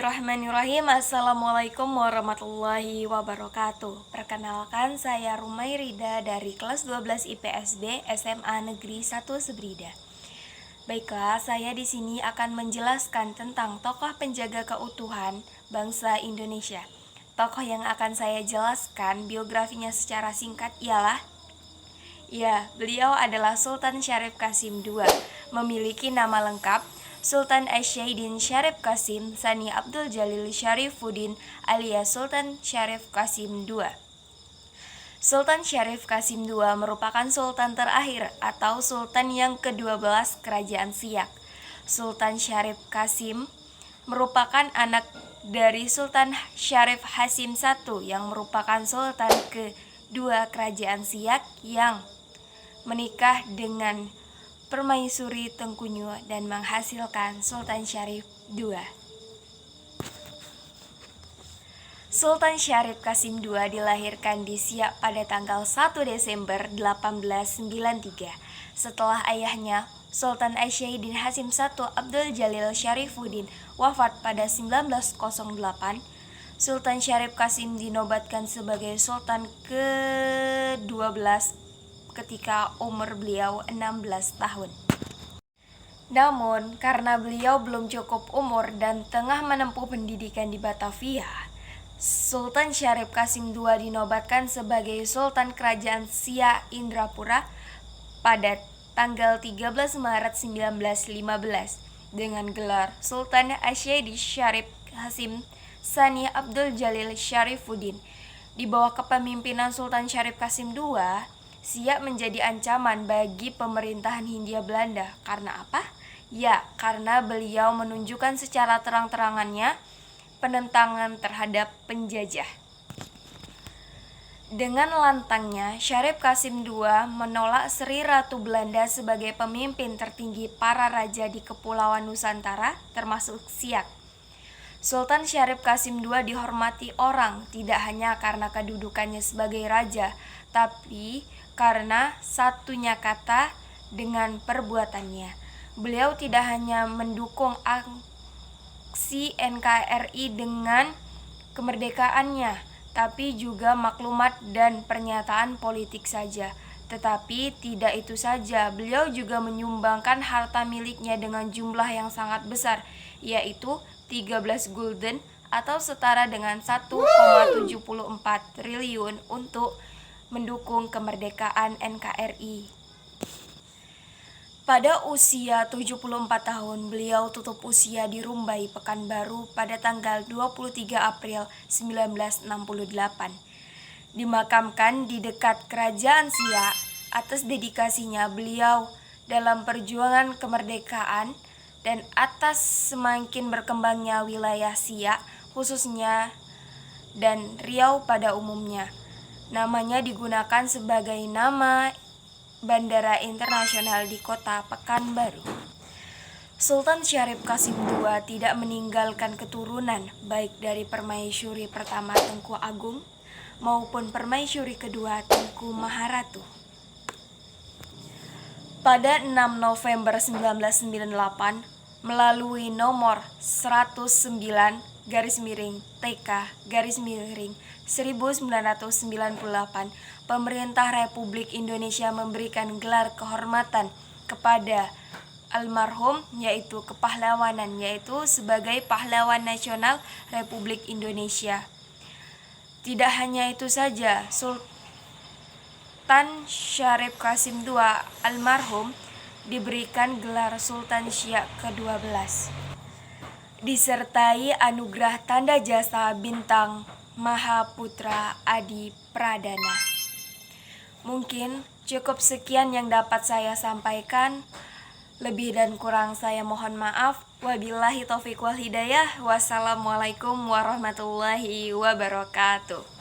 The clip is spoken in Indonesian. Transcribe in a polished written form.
Bismillahirrahmanirrahim. Assalamualaikum warahmatullahi wabarakatuh. Perkenalkan, saya Rumairida dari kelas 12 IPSB SMA Negeri 1 Sebrida. Baiklah, saya di sini akan menjelaskan tentang tokoh penjaga keutuhan bangsa Indonesia. Tokoh yang akan saya jelaskan biografinya secara singkat ialah beliau adalah Sultan Syarif Qasim II, memiliki nama lengkap Sultan Asyaiddin Syarif Qasim Tsani Abdul Jalil Syarifuddin alias Sultan Syarif Qasim II. Sultan Syarif Qasim II merupakan sultan terakhir atau sultan yang ke-12 Kerajaan Siak. Sultan Syarif Qasim merupakan anak dari Sultan Syarif Hasim I yang merupakan sultan kedua Kerajaan Siak yang menikah dengan Permaisuri Tengkunyu dan menghasilkan Sultan Syarif II. Sultan Syarif Qasim II dilahirkan di Siak pada tanggal 1 Desember 1893. Setelah ayahnya, Sultan Asyaiddin Hasim I Abdul Jalil Syarifuddin wafat pada 1908, Sultan Syarif Qasim dinobatkan sebagai Sultan ke-12 ketika umur beliau 16 tahun. Namun, karena beliau belum cukup umur dan tengah menempuh pendidikan di Batavia, Sultan Syarif Qasim II dinobatkan sebagai Sultan Kerajaan Siak Indrapura pada tanggal 13 Maret 1915 dengan gelar Sultan Asyaiddin Syarif Hasim Tsani Abdul Jalil Syarifuddin. Di bawah kepemimpinan Sultan Syarif Qasim II, Siak menjadi ancaman bagi pemerintahan Hindia Belanda. Karena apa? Karena beliau menunjukkan secara terang-terangannya penentangan terhadap penjajah. Dengan lantangnya, Syarif Qasim II menolak Sri Ratu Belanda sebagai pemimpin tertinggi para raja di Kepulauan Nusantara, termasuk Siak. Sultan Syarif Qasim II dihormati orang tidak hanya karena kedudukannya sebagai raja, tapi karena satunya kata dengan perbuatannya. Beliau tidak hanya mendukung aksi NKRI dengan kemerdekaannya, tapi juga maklumat dan pernyataan politik saja. Tetapi tidak itu saja, beliau juga menyumbangkan harta miliknya dengan jumlah yang sangat besar, yaitu 13 gulden atau setara dengan 1,74 triliun untuk mendukung kemerdekaan NKRI. Pada usia 74 tahun, beliau tutup usia di Rumbai, Pekanbaru pada tanggal 23 April 1968. Dimakamkan di dekat Kerajaan Siak. Atas dedikasinya beliau dalam perjuangan kemerdekaan dan atas semakin berkembangnya wilayah Siak, khususnya dan Riau pada umumnya. Namanya digunakan sebagai nama bandara internasional di kota Pekanbaru. Sultan Syarif Qasim II tidak meninggalkan keturunan baik dari Permaisuri pertama Tengku Agung maupun Permaisuri kedua Tengku Maharatu. Pada 6 November 1998, melalui nomor 109-TK-1998, pemerintah Republik Indonesia memberikan gelar kehormatan kepada almarhum yaitu kepahlawanan, yaitu sebagai pahlawan nasional Republik Indonesia. Tidak hanya itu saja, Sultan Syarif Qasim II almarhum diberikan gelar Sultan Siak ke-12 disertai anugerah tanda jasa bintang Mahaputra Adi Pradana. Mungkin cukup sekian yang dapat saya sampaikan. Lebih dan kurang saya mohon maaf. Wabillahi taufiq wal hidayah. Wassalamualaikum warahmatullahi wabarakatuh.